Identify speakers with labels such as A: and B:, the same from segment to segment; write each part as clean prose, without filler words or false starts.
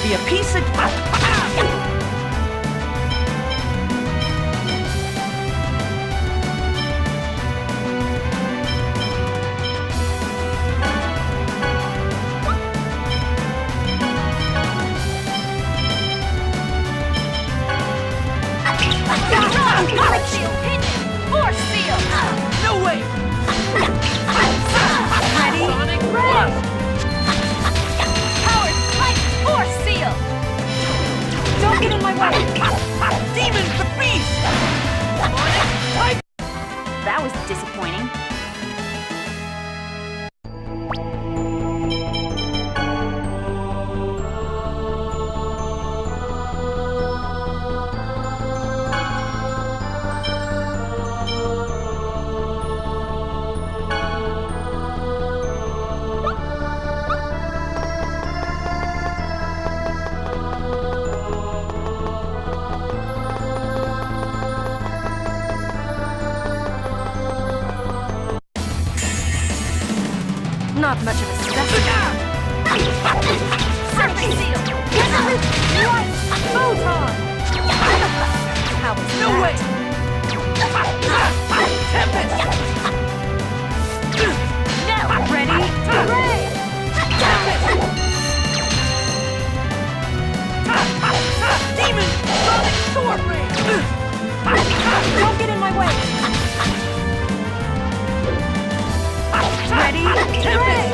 A: be a piece of...
B: Force seal!
A: No way!
B: Ready?
A: Sonic
B: Red! Powered light force seal! Don't get in my way!
A: Demon the beast! Sonic
B: That was disappointing.
C: Not much of a specimen.
B: Surface seal!
C: Right! Photon! How was
A: No
C: that?
A: way! Tempest!
B: No!
C: Ready? Ray!
A: Demon! Sonic sword ray!
C: Don't get in my way! Ready? Ray!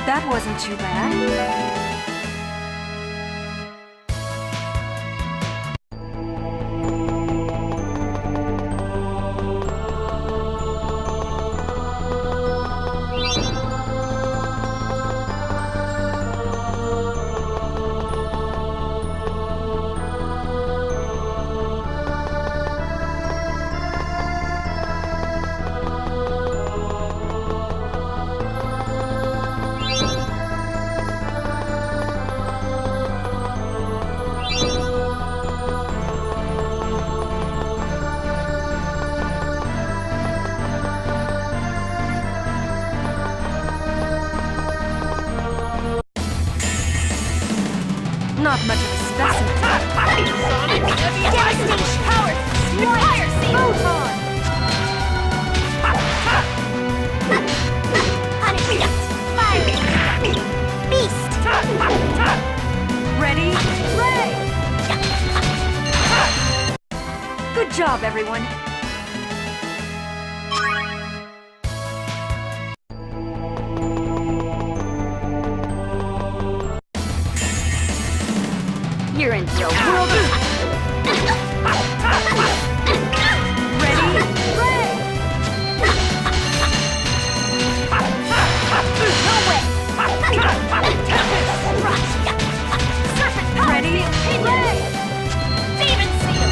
C: That wasn't too bad. Not much of a specimen.
A: Sonic heavy
B: Devastation! Powered! Fire seal!
C: Photon!
B: Punishment! Fire! Beast!
C: Ready? Ray! Good job, everyone.
B: You're in the world of...
C: Ready? Ray!
B: No way! Serpent power
C: Ready?
B: seal!
C: Ray!
B: Demon seal!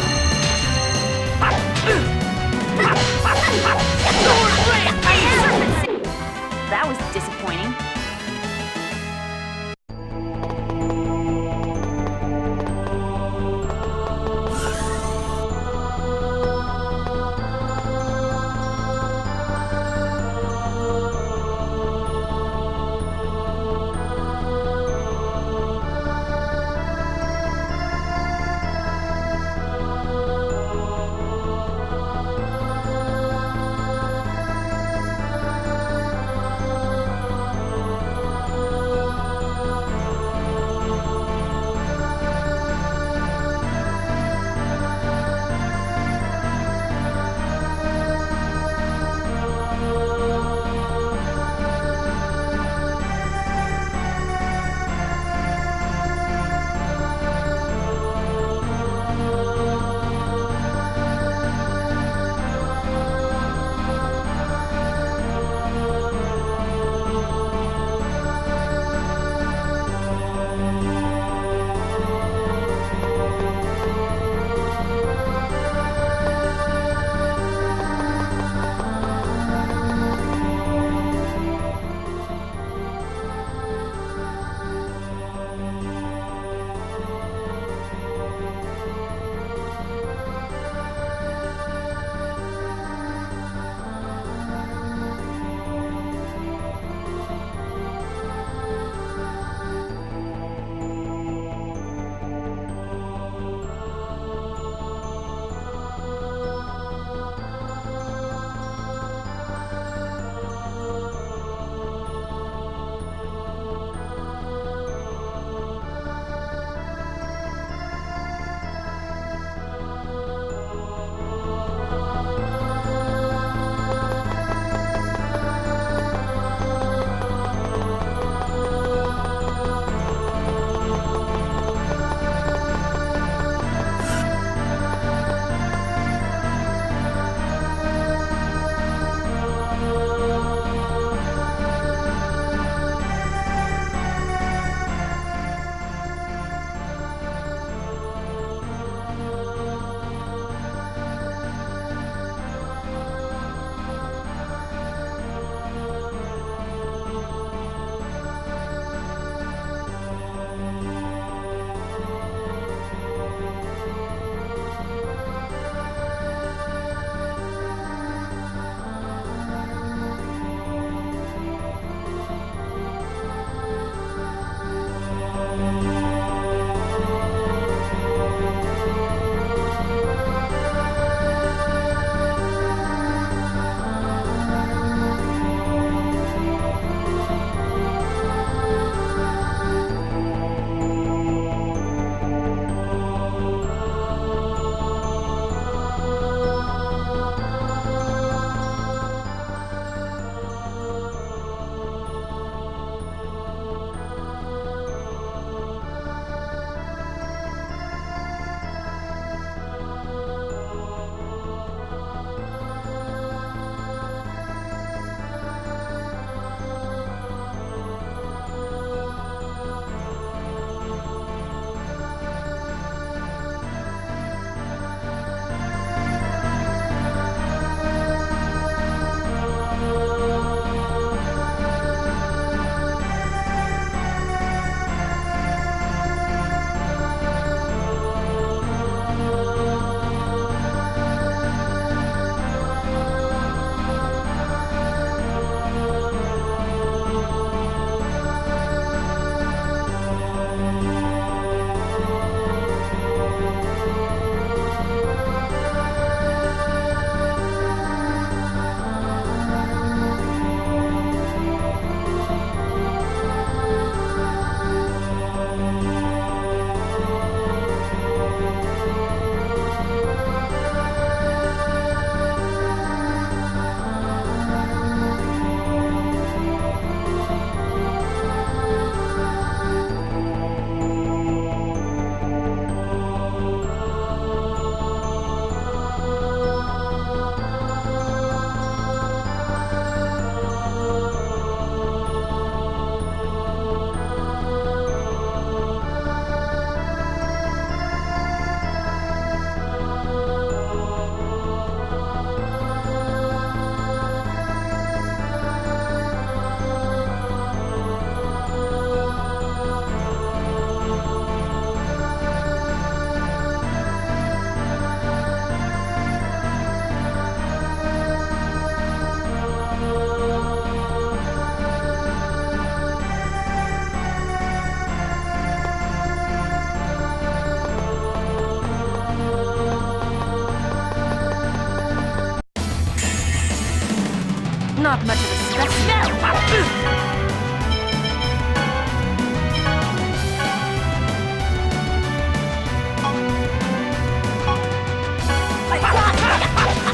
C: Not much of a specimen.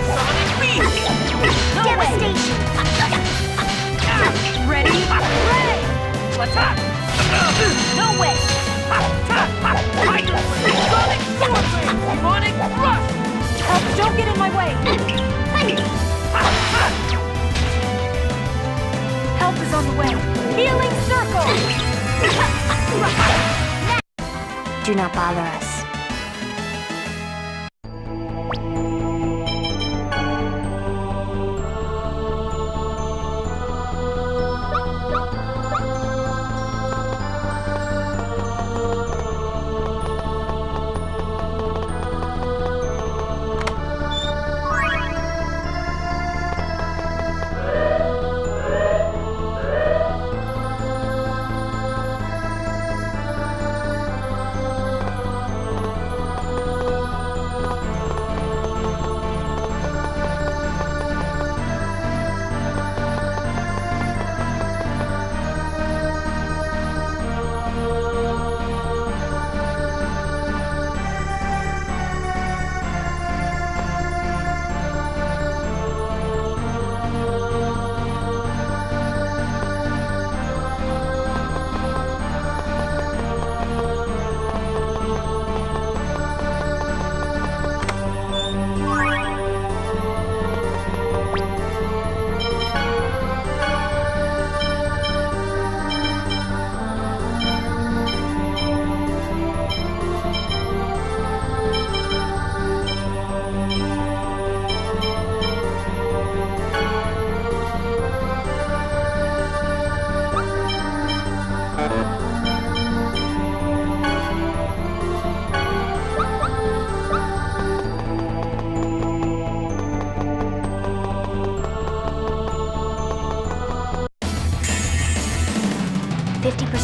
A: Sonic Beast!
B: Devastation!
C: Ready? Ray!
A: Attack!
B: No way!
A: Sonic Sword Blade! Demonic Rush!
C: Help, don't get in my way! Help is on the way! Healing circle! Do not bother us.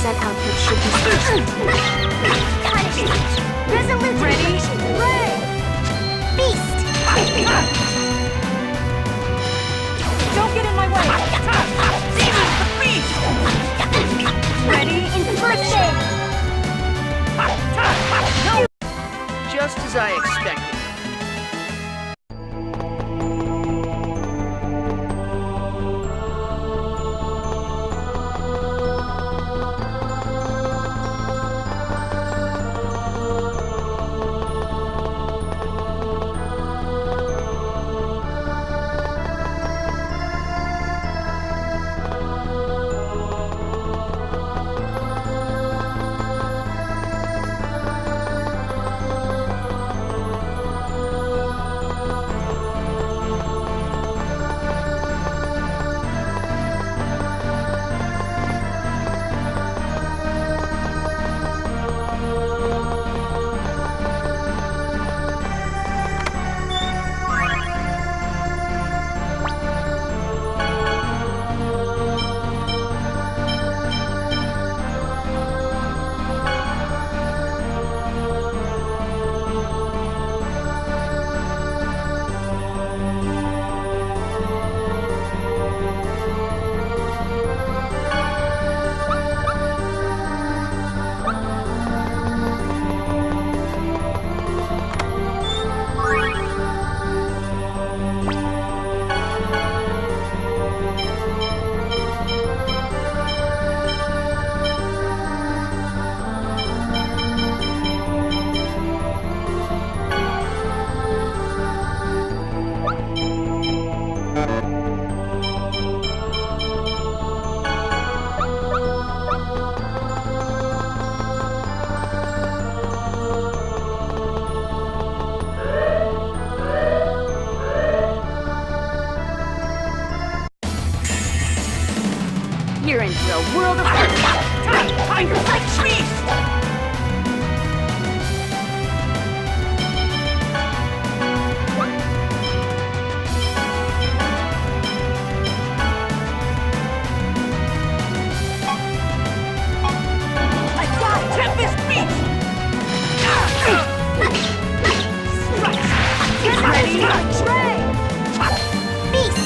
B: Output should be sufficient. Punishment. Resolute.
C: Ready? Ray!
B: Beast.
C: Don't get in my way!
A: Demon the Beast!
C: Ready?
B: Infliction.
A: Just as I expected.
C: You're into a world of hurt.
A: Time to fight Beast!
C: Get ready! Ray!
B: Beast.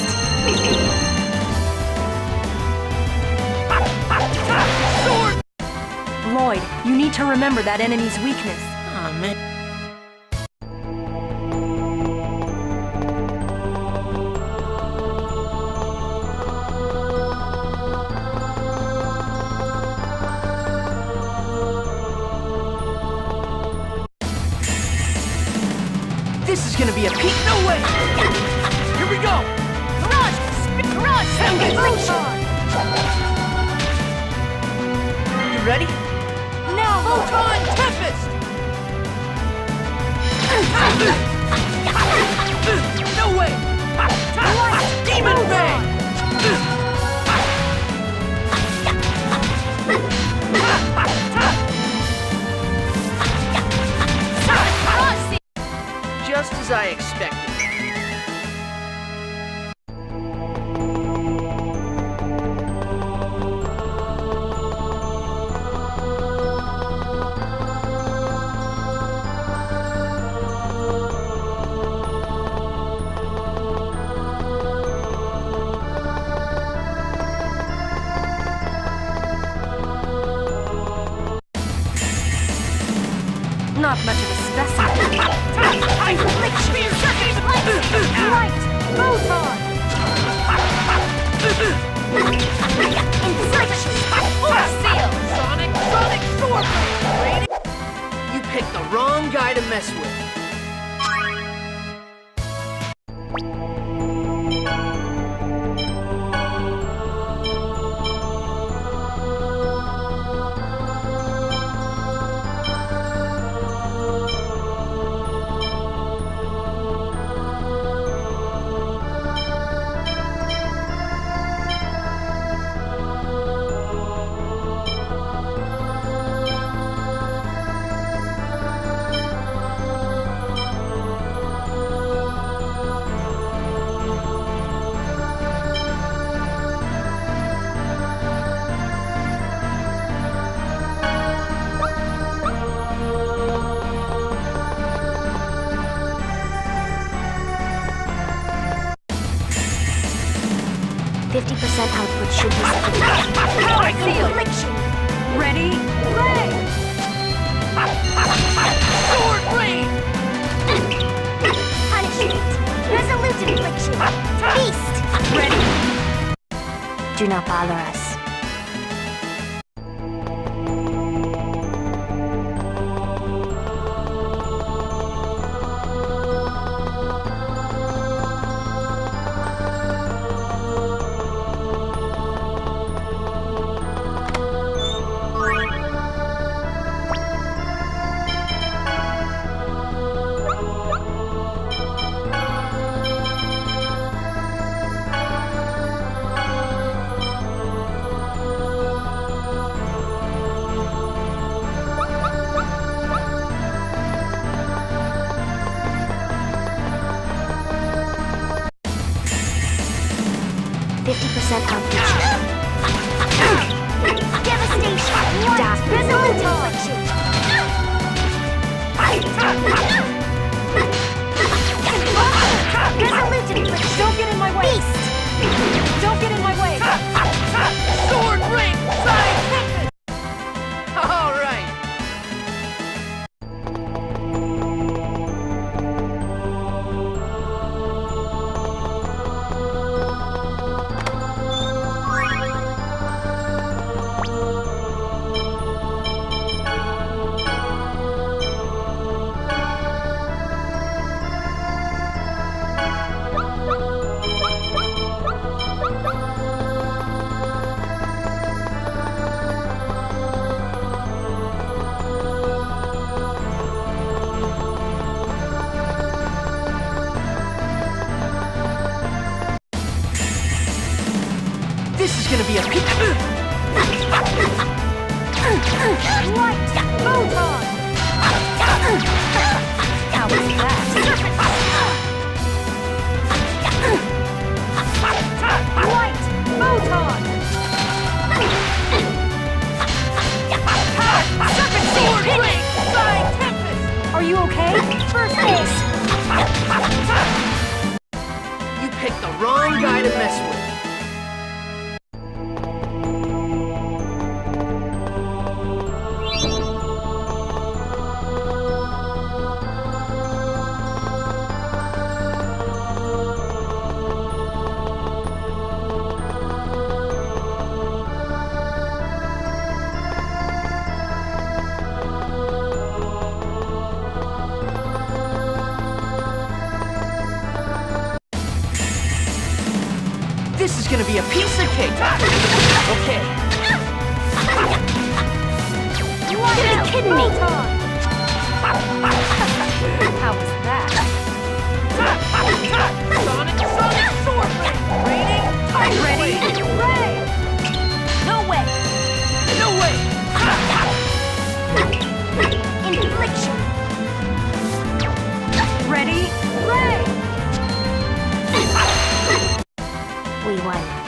C: remember that enemy's weakness.
A: Oh, man. This is gonna be a peak. No way! Here we go!
B: Garage! Sound infliction!
A: You ready?
C: Now,
A: Photon Tempest! No way! Demon Ray! Just as I expected.
C: not much of a specimen. Light! Photon!
B: Infliction! Force seal!
A: Sonic sword! You picked the wrong guy to mess with.
B: Output should be sufficient.
C: Power seal!
B: Infliction!
C: Ready? Play!
A: Sword blade!
B: Punishment! Resolute infliction! Feast!
C: Ready?
B: Do not bother us. Devastation! Resolute infliction! Resolute infliction!
C: Don't get in my way!
B: Feast!
C: Don't get in my way!
A: Sword ring! Side tempest! All right. This is gonna be a peak.
C: Light! Photon! How was that? Light! Photon!
A: Serpent sword ring! Side tempest!
C: Are you okay?
B: First base!
A: You picked the wrong guy to mess with. This is gonna be a piece of cake. Okay.
C: You are
B: You're kidding me.
C: Photon! How was that?
A: Sonic Sword Blade! Raining Tiger
C: Ready?
A: Blade!
C: Ray!
B: No way.
A: No way!
B: Infliction.
C: Ready? Ray!
B: We won.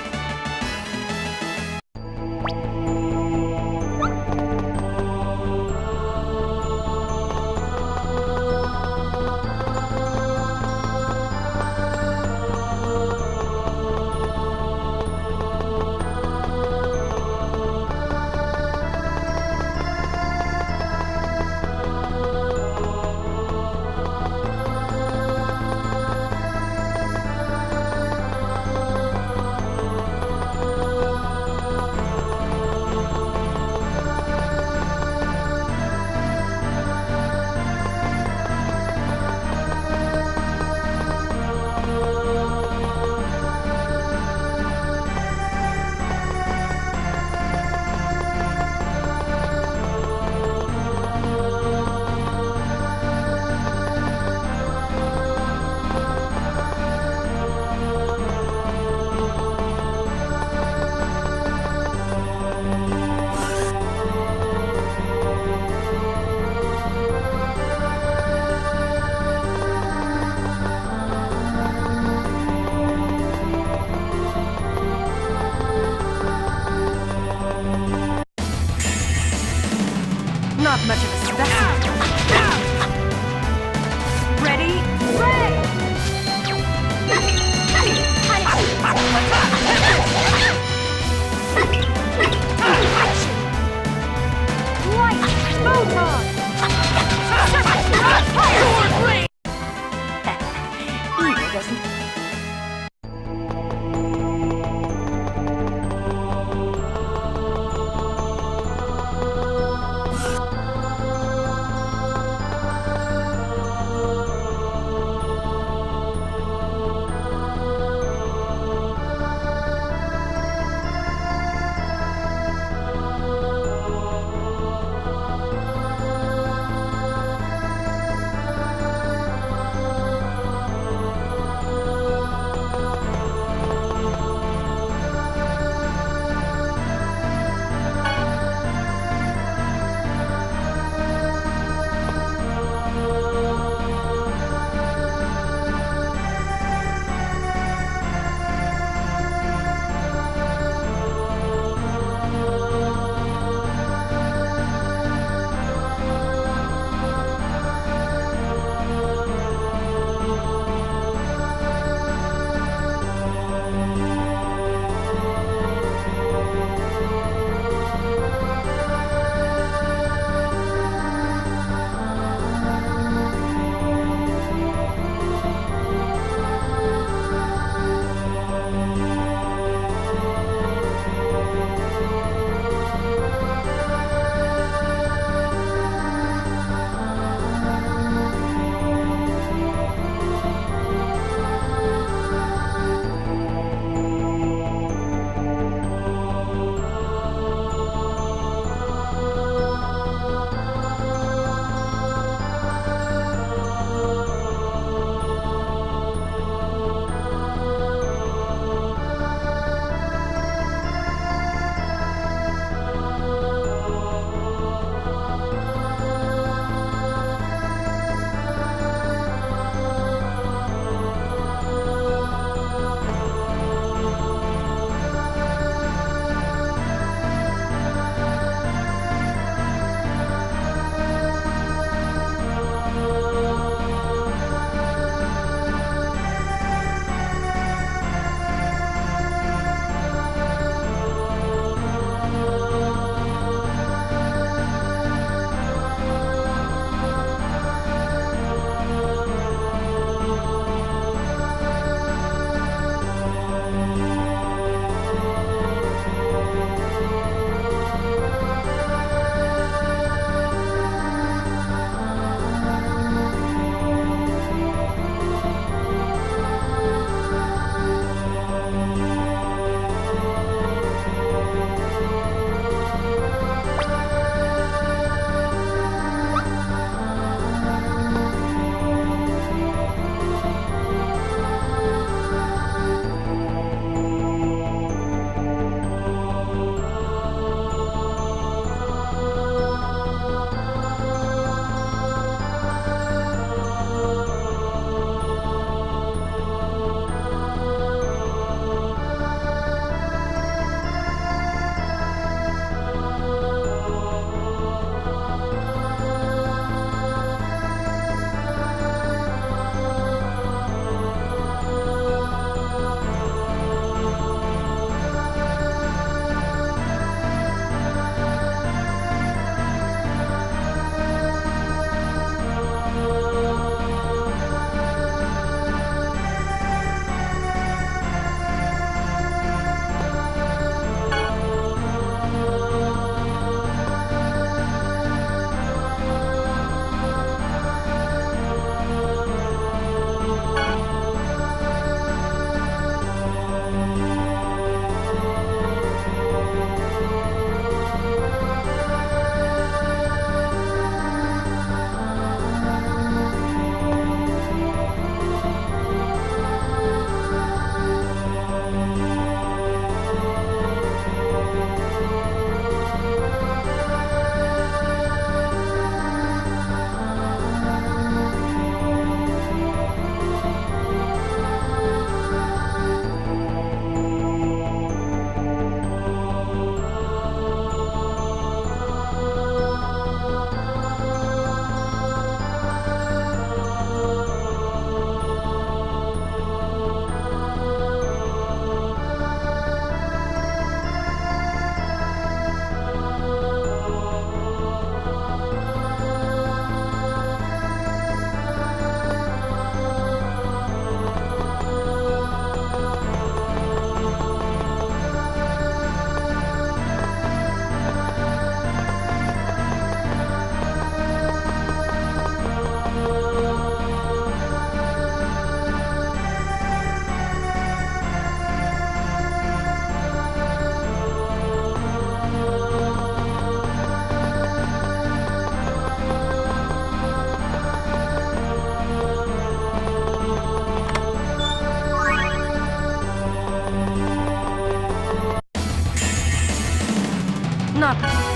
C: up.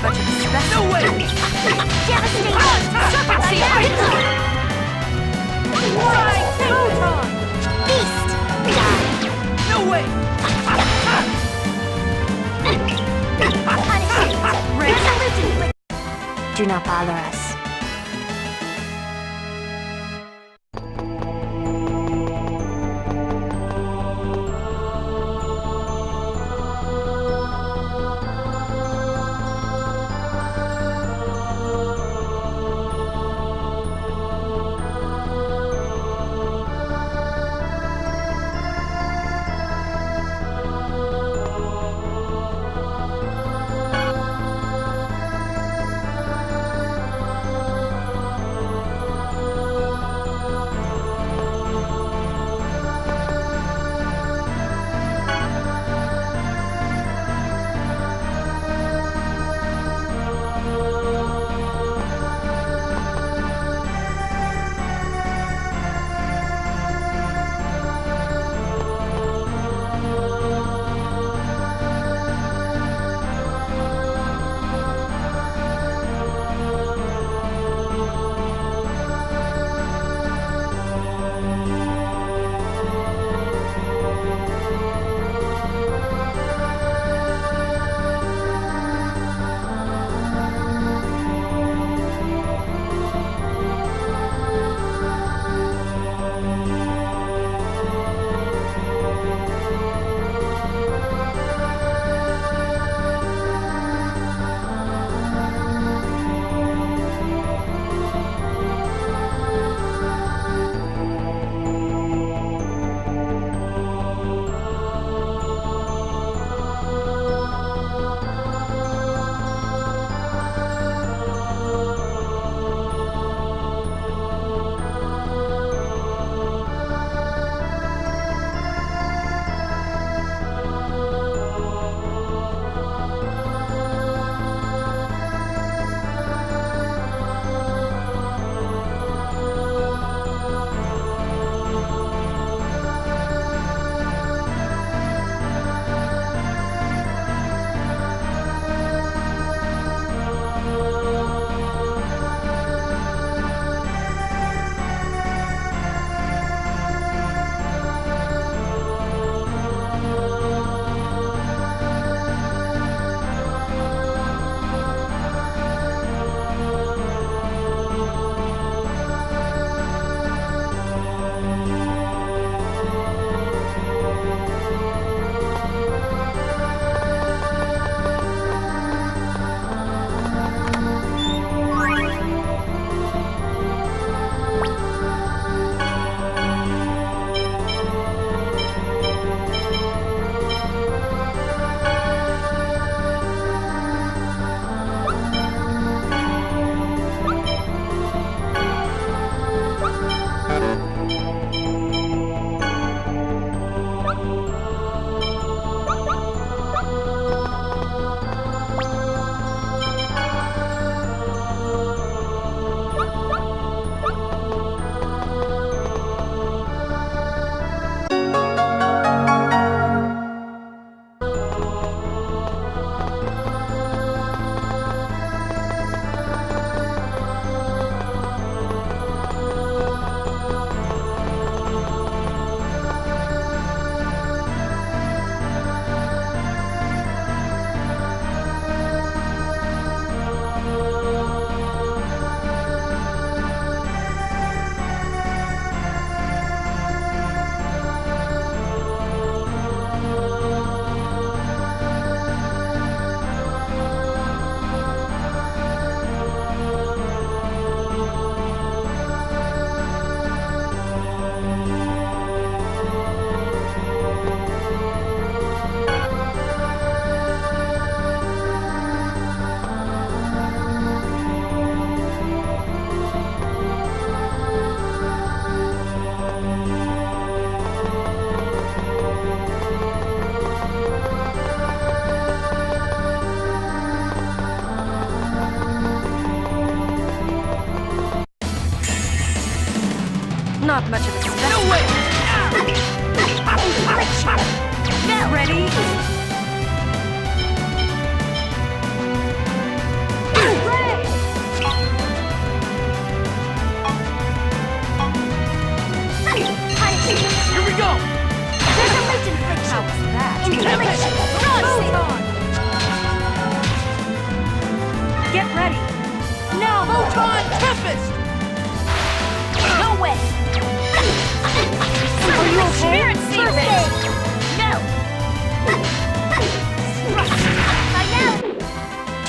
C: But it's special.
A: No way!
B: Devastating! Serpent
C: See
B: Seal!
C: Right, Photon!
B: Beast! Die!
A: No way!
B: Punish it! Resolute inflict.
C: Do not bother us.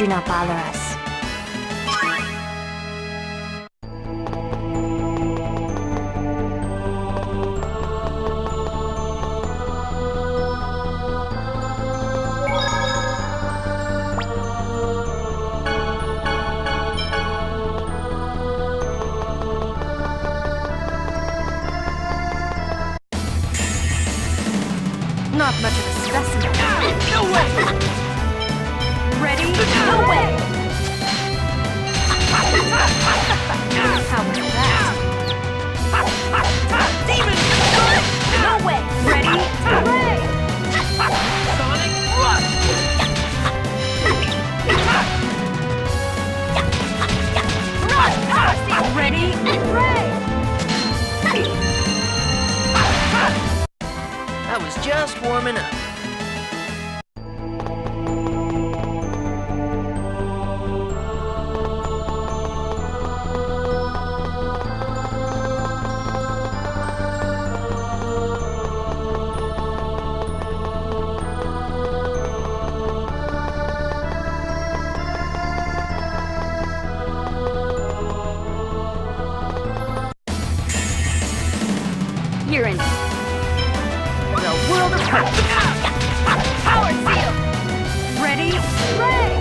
C: Do not bother us.
B: Not much of a specimen.
A: No way!
B: Ready? No way! How was that?
A: Demon!
B: No way! Ready? Hooray!
A: Sonic Rush!
B: Ready? Hooray!
A: I was just warming up.
B: You're in the world of hurt. Power seal! Ready? Hooray!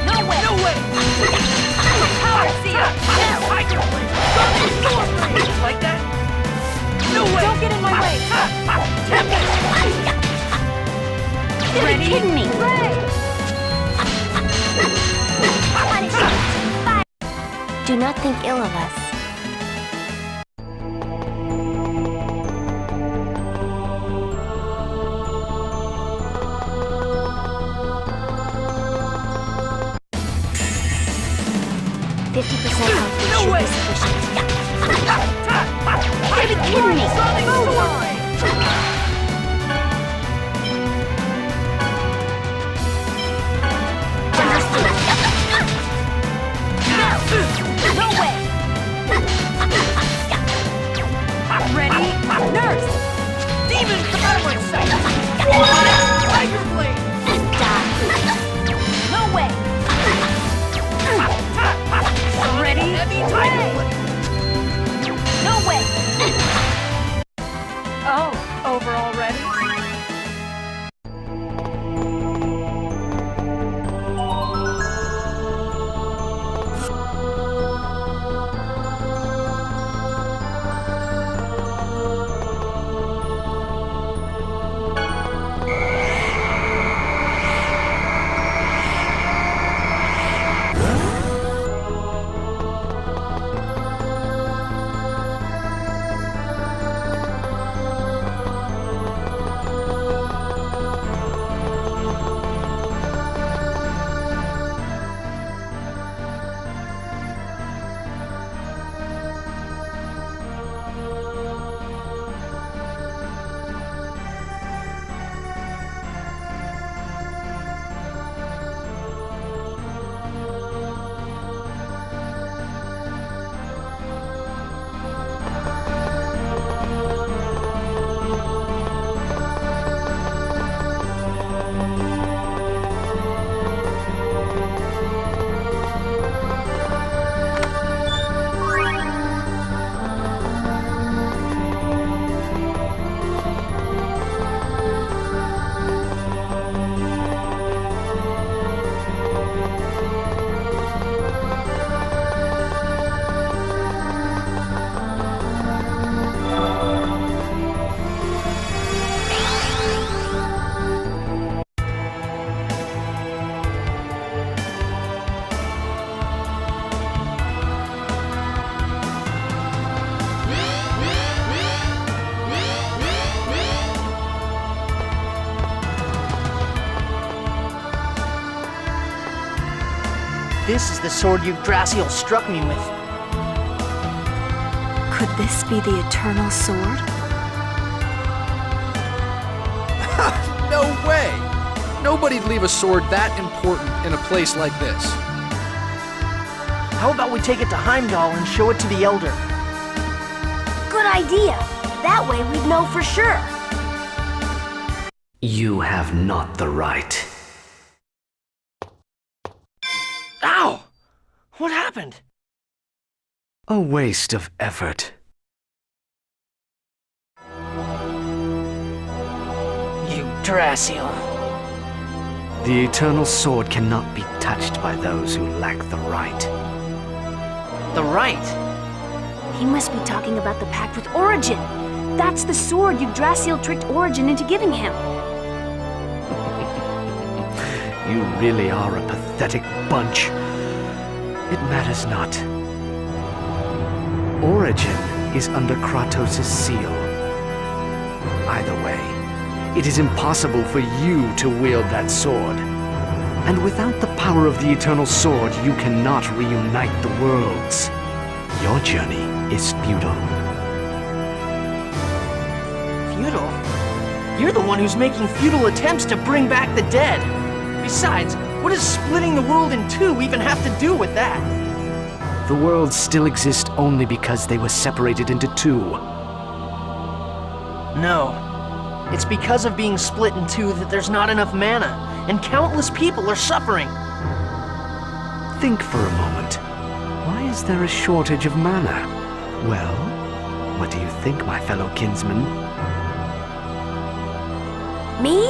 B: No way!
A: No way!
B: Power seal! Now!
A: Tiger Blade! Sonic Storm Blade! Like that? No way!
B: Don't get in my way!
C: You're
B: Ready?
C: kidding me.
B: Hooray!
C: Do not think ill of us.
B: No
C: 50% health
A: way.
C: should be sufficient.
A: You're
C: kidding me.
A: Sonic Storm Blade!
B: No way! Ready? Nurse!
A: Demon, come out of my sight! Tiger Blade!
B: No way! Ready?
A: Heavy Tiger Blade!
B: No way! Oh, over already?
A: This is the sword Yggdrasil struck me with.
C: Could this be the eternal sword?
D: No way! Nobody'd leave a sword that important in a place like this.
A: How about we take it to Heimdall and show it to the Elder?
C: Good idea. That way we'd know for sure.
E: You have not the right.
A: Ow! What happened?
E: A waste of effort.
A: Yggdrasil.
E: The Eternal Sword cannot be touched by those who lack the right.
A: The right?
C: He must be talking about the pact with Origin. That's the sword Yggdrasil tricked Origin into giving him.
E: You really are a pathetic bunch. It matters not. Origin is under Kratos' seal. Either way, it is impossible for you to wield that sword. And without the power of the Eternal Sword, you cannot reunite the worlds. Your journey is futile.
A: Futile? You're the one who's making futile attempts to bring back the dead. Besides, what does splitting the world in two even have to do with that?
E: The worlds still exist only because they were separated into two.
A: No. It's because of being split in two that there's not enough mana, and countless people are suffering.
E: Think for a moment. Why is there a shortage of mana? Well, what do you think, my fellow kinsman?
C: Me?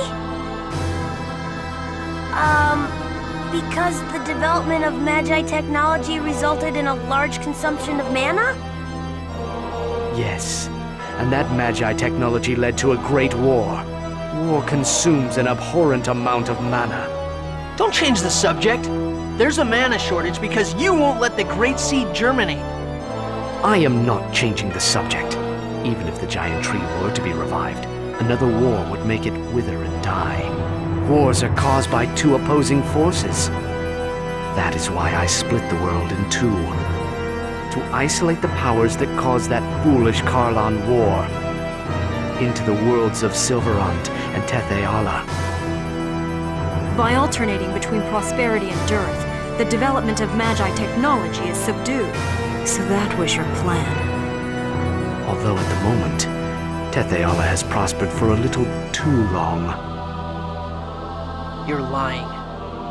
C: Because the development of Magi technology resulted in a large consumption of mana?
E: Yes, and that Magi technology led to a great war. War consumes an abhorrent amount of mana.
A: Don't change the subject. There's a mana shortage because you won't let the Great Seed germinate.
E: I am not changing the subject. Even if the giant tree were to be revived, another war would make it wither and die. Wars are caused by two opposing forces. That is why I split the world in two. To isolate the powers that caused that foolish Karlan war into the worlds of Silverant and Tethe'ala.
B: By alternating between prosperity and dearth, the development of Magi technology is subdued. So that was your plan.
E: Although at the moment, Tethe'ala has prospered for a little too long.
A: You're lying.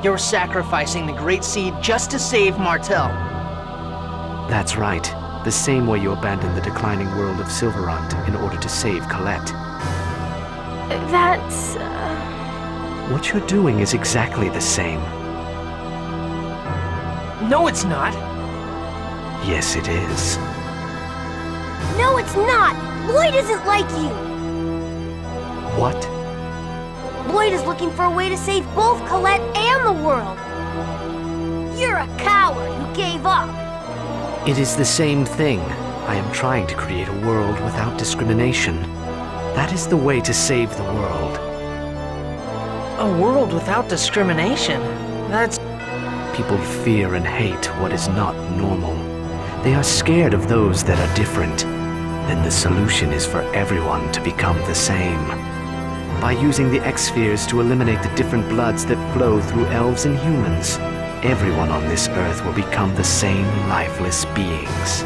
A: You're sacrificing the Great Seed just to save Martel.
E: That's right. The same way you abandoned the declining world of Silverant in order to save Colette.
C: That's...
E: What you're doing is exactly the same.
A: No, it's not.
E: Yes, it is.
C: No, it's not! Lloyd isn't like you!
E: What?
C: Lloyd is looking for a way to save both Colette and the world! You're a coward who gave up!
E: It is the same thing. I am trying to create a world without discrimination. That is the way to save the world.
A: A world without discrimination? That's...
E: People fear and hate what is not normal. They are scared of those that are different. Then the solution is for everyone to become the same. By using the X-spheres to eliminate the different bloods that flow through elves and humans, everyone on this earth will become the same lifeless beings.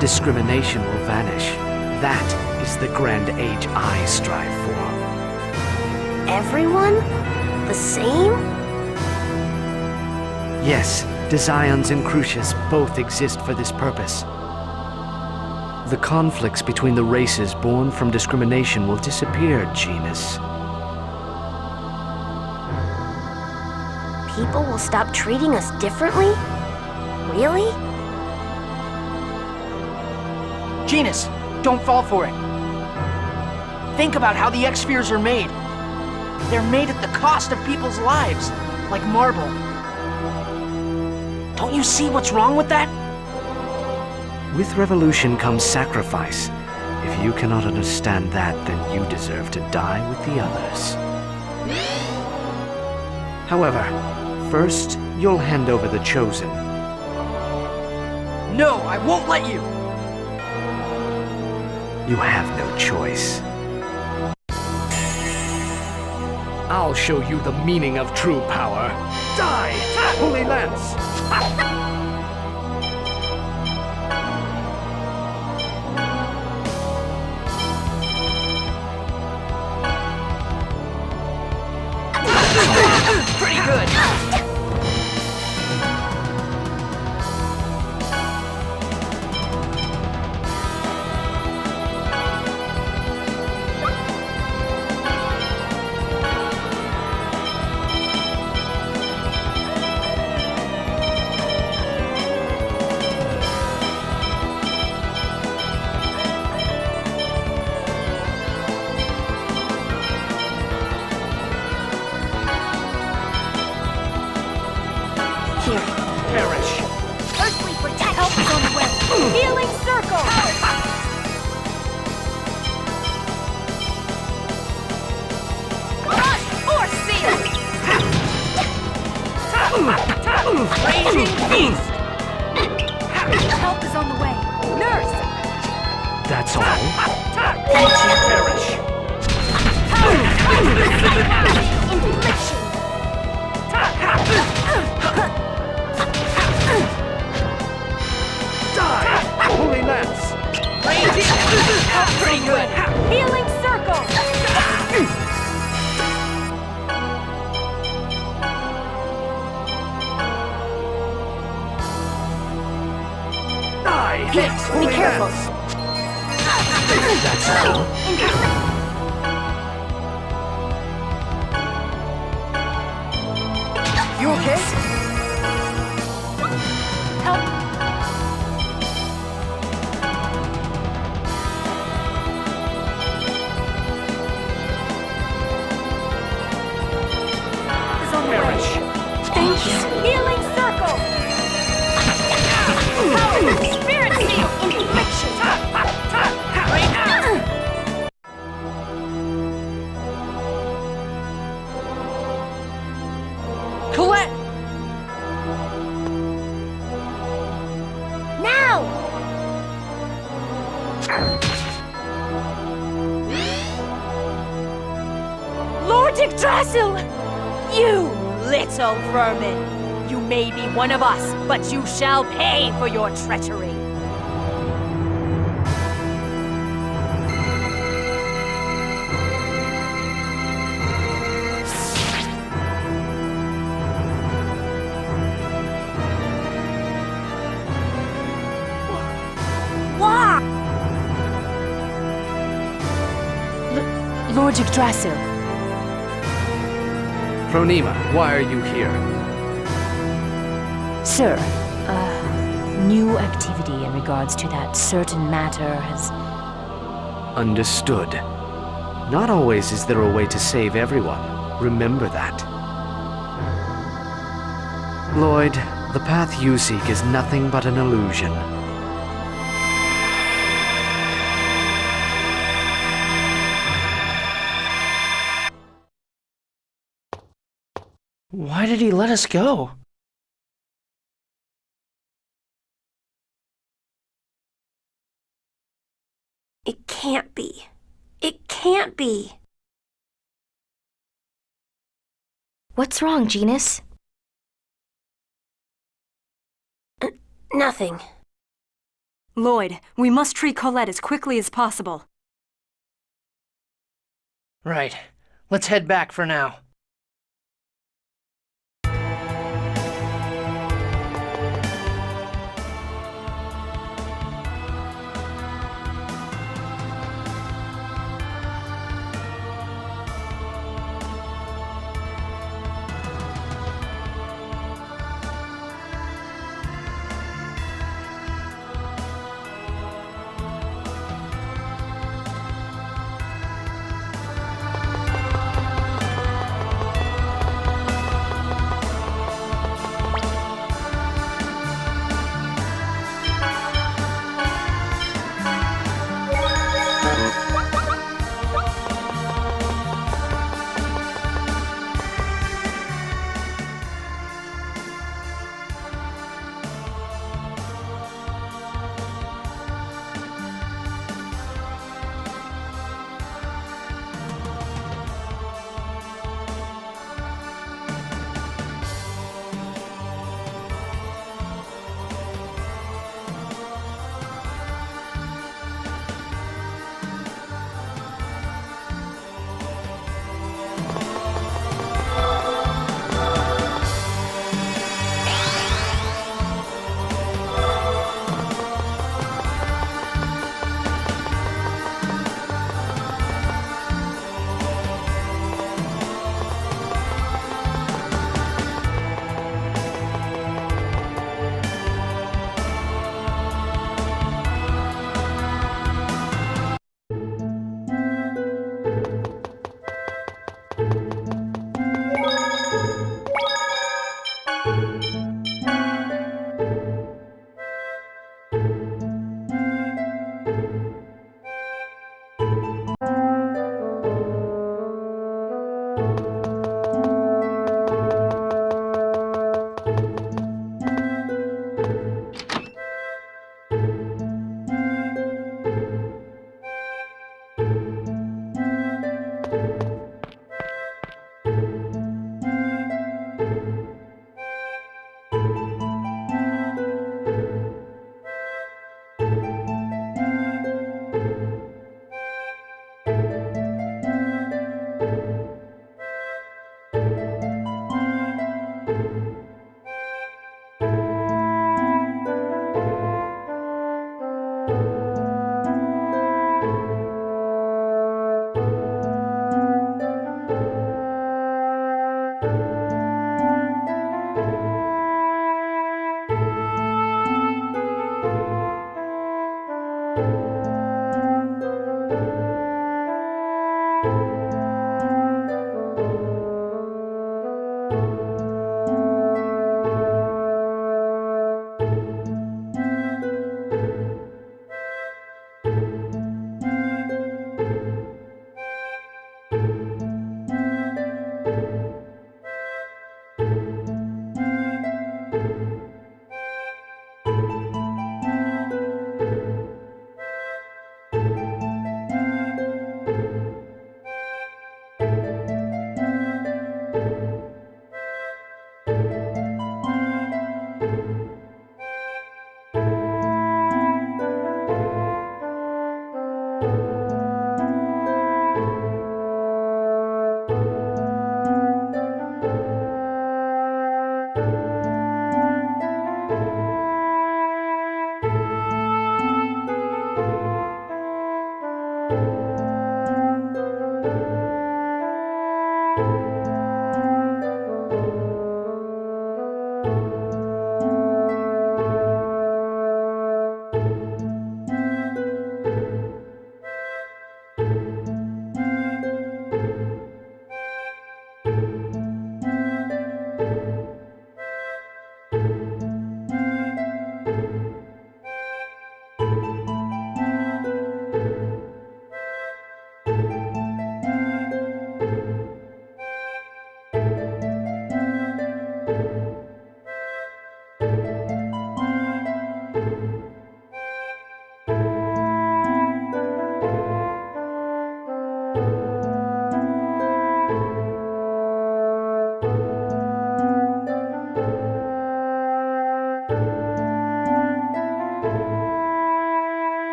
E: Discrimination will vanish. That is the grand age I strive for.
C: Everyone? The same?
E: Yes, Desions and Crucius both exist for this purpose. The conflicts between the races born from discrimination will disappear, Genus.
C: People will stop treating us differently? Really?
A: Genus, don't fall for it. Think about how the X-spheres are made. They're made at the cost of people's lives, like marble. Don't you see what's wrong with that?
E: With revolution comes sacrifice. If you cannot understand that, then you deserve to die with the others. However, first, you'll hand over the Chosen.
A: No, I won't let you!
E: You have no choice. I'll show you the meaning of true power. Die, Holy Lance!
A: Pretty good.
C: Healing circle! Rush or seal!
A: Raging beast!
C: Help is on the way. Nurse!
E: That's all?
A: Perish!
C: Infliction!
E: Die! Holy Lance!
A: Raging! Pretty good!
C: Healing circle!
E: Die!
A: Hits!
C: Be careful!
E: That's all?
A: You okay?
C: Help! Is on the way. Thank you. Healing circle! Power! Spirit seal! Infliction!
A: Colette!
C: Now!
F: Lord Yggdrasil! You little vermin! You may be one of us, but you shall pay for your treachery!
C: Why?
F: Lord Yggdrasil,
E: Phronima, why are you here?
F: sir, new activity in regards to that certain matter has...
E: Understood. Not always is there a way to save everyone. Remember that. Lloyd, the path you seek is nothing but an illusion.
A: Why did he let us go?
C: It can't be. It can't be. What's wrong, Genus? Nothing.
B: Lloyd, we must treat Colette as quickly as possible.
A: Right. Let's head back for now.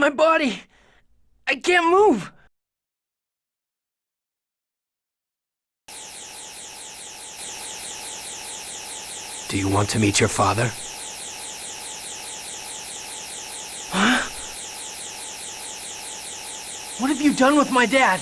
A: My body! I can't move!
E: Do you want to meet your father?
A: Huh? What have you done with my dad?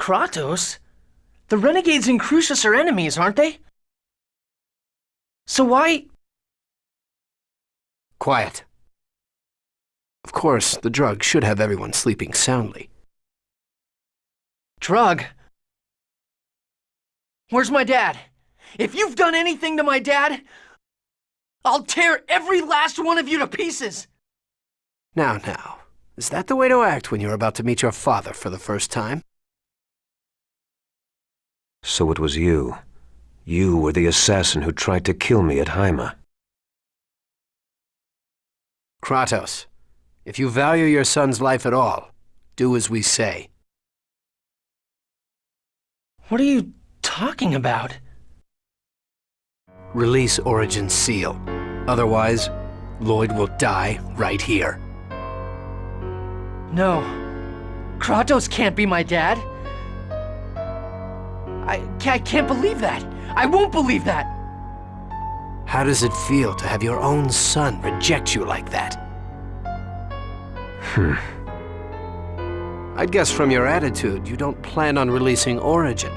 A: Kratos? The Renegades and Crucius are enemies, aren't they? So why...
E: Quiet. Of course, the drug should have everyone sleeping soundly.
A: Drug? Where's my dad? If you've done anything to my dad, I'll tear every last one of you to pieces!
E: Now, Is that the way to act when you're about to meet your father for the first time?
G: So it was you. You were the assassin who tried to kill me at Haima.
E: Kratos, if you value your son's life at all, do as we say.
A: What are you talking about?
E: Release Origin's seal. Otherwise, Lloyd will die right here.
A: No. Kratos can't be my dad. I can't believe that. I won't believe that.
E: How does it feel to have your own son reject you like that? I'd guess from your attitude, you don't plan on releasing Origin.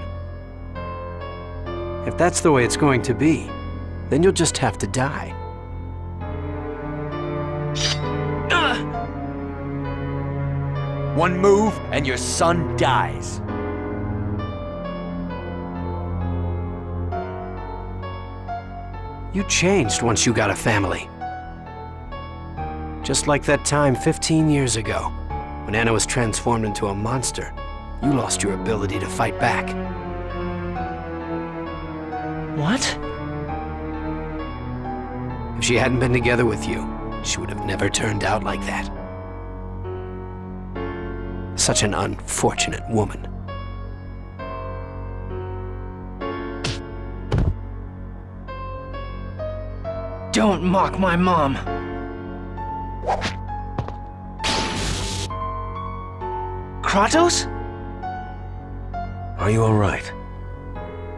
E: If that's the way it's going to be, then you'll just have to die.
H: One move, and your son dies.
E: You changed once you got a family. Just like that time 15 years ago, when Anna was transformed into a monster, you lost your ability to fight back.
A: What?
E: If she hadn't been together with you, she would have never turned out like that. Such an unfortunate woman.
A: Don't mock my mom. Kratos?
G: Are you all right?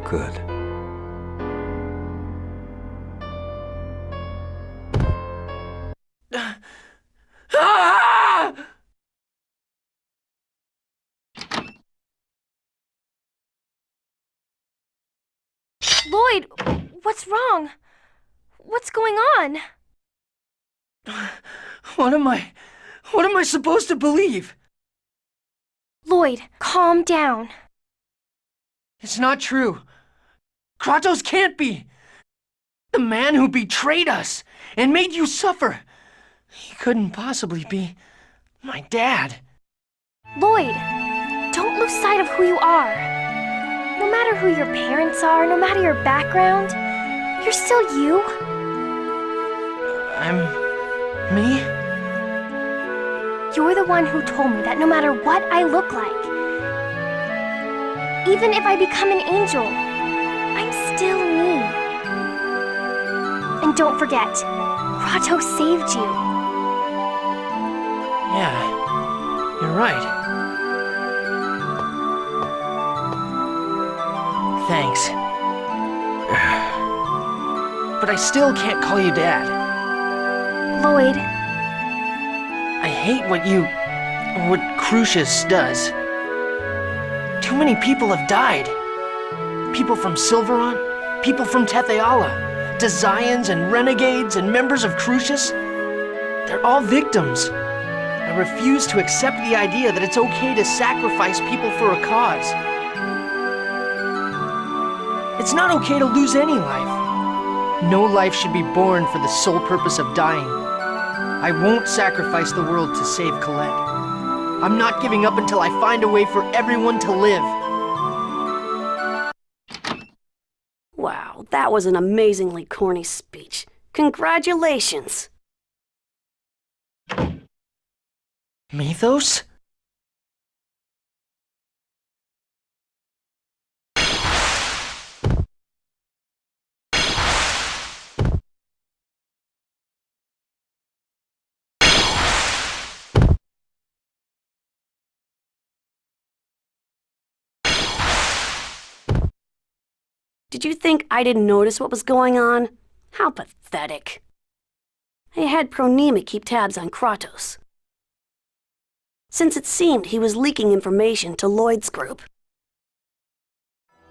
G: Good.
A: Ah!
C: Lloyd, what's wrong? What's going on?
A: What am I supposed to believe?
C: Lloyd, calm down.
A: It's not true. Kratos can't be. The man who betrayed us and made you suffer. He couldn't possibly be my dad.
C: Lloyd, don't lose sight of who you are. No matter who your parents are, no matter your background, you're still you.
A: I'm me?
C: You're the one who told me that no matter what I look like, even if I become an angel, I'm still me. And don't forget, Kratos saved you.
A: Yeah, you're right. Thanks. But I still can't call you Dad.
C: Lloyd,
A: I hate what Crucius does. Too many people have died. People from Silveron, people from Tetheala, Desians and Renegades and members of Crucius. They're all victims. I refuse to accept the idea that it's okay to sacrifice people for a cause. It's not okay to lose any life. No life should be born for the sole purpose of dying. I won't sacrifice the world to save Colette. I'm not giving up until I find a way for everyone to live.
I: Wow, that was an amazingly corny speech. Congratulations!
A: Mythos?
I: Did you think I didn't notice what was going on? How pathetic. I had Pronema keep tabs on Kratos, since it seemed he was leaking information to Lloyd's group.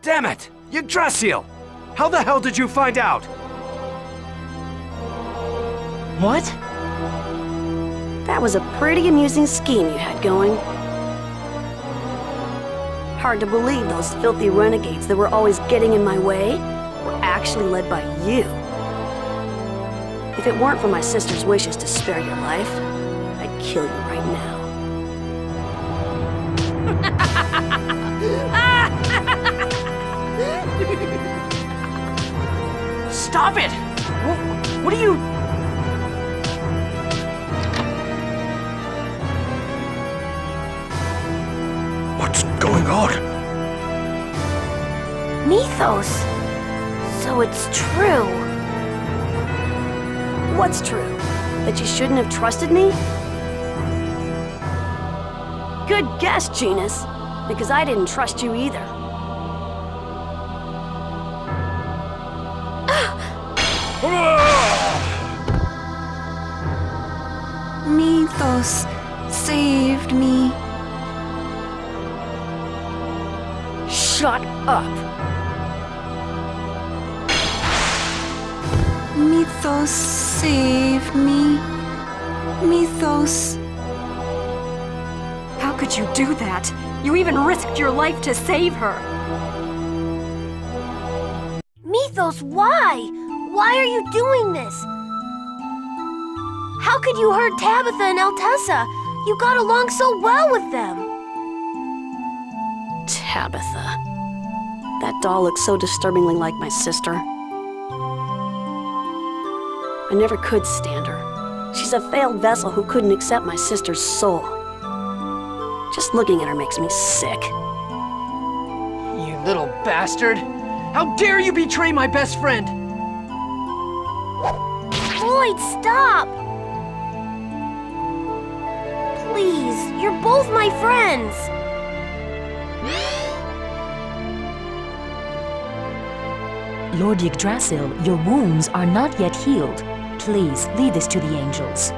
E: Damn it! Yggdrasil! How the hell did you find out?
A: What?
I: That was a pretty amusing scheme you had going. Hard to believe those filthy renegades that were always getting in my way were actually led by you. If it weren't for my sister's wishes to spare your life, I'd kill you right now.
A: Stop it! What are you...
G: What's going on?
C: Mythos. So it's true.
I: What's true? That you shouldn't have trusted me? Good guess, Genus. Because I didn't trust you either.
B: Mythos saved me.
I: Shut up.
B: Mythos saved me. Mythos. How could you do that? You even risked your life to save her.
C: Mythos, why? Why are you doing this? How could you hurt Tabitha and Altessa? You got along so well with them.
I: Tabitha. That doll looks so disturbingly like my sister. I never could stand her. She's a failed vessel who couldn't accept my sister's soul. Just looking at her makes me sick.
A: You little bastard! How dare you betray my best friend!
C: Lloyd, stop! Please, you're both my friends.
F: Lord Yggdrasil, your wounds are not yet healed. Please, lead this to the angels.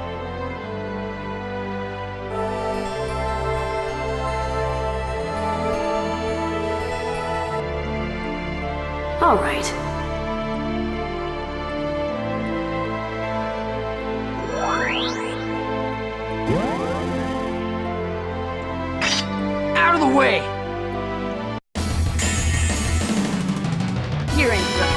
I: All right.
A: Out of the way!
I: You're in for it.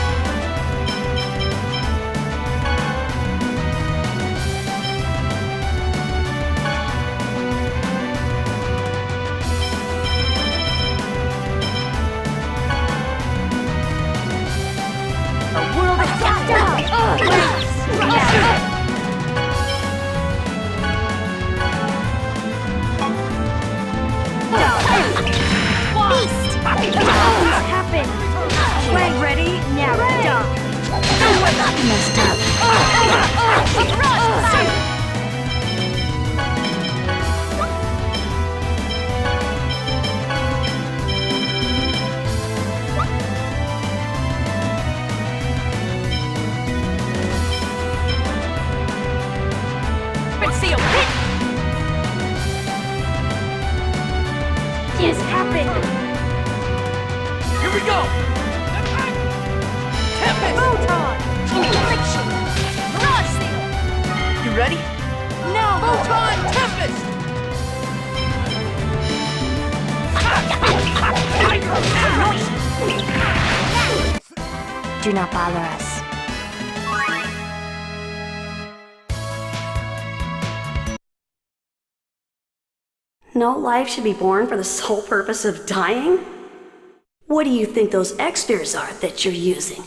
B: Ready? Now, done.
F: Messed up.
C: Just happened.
A: Here we go!
C: Photon! Infliction! Mirage Seal!
A: You ready?
C: Now, Photon
A: Tempest!
F: Do not bother us.
I: No life should be born for the sole purpose of dying? What do you think those X-spheres are that you're using?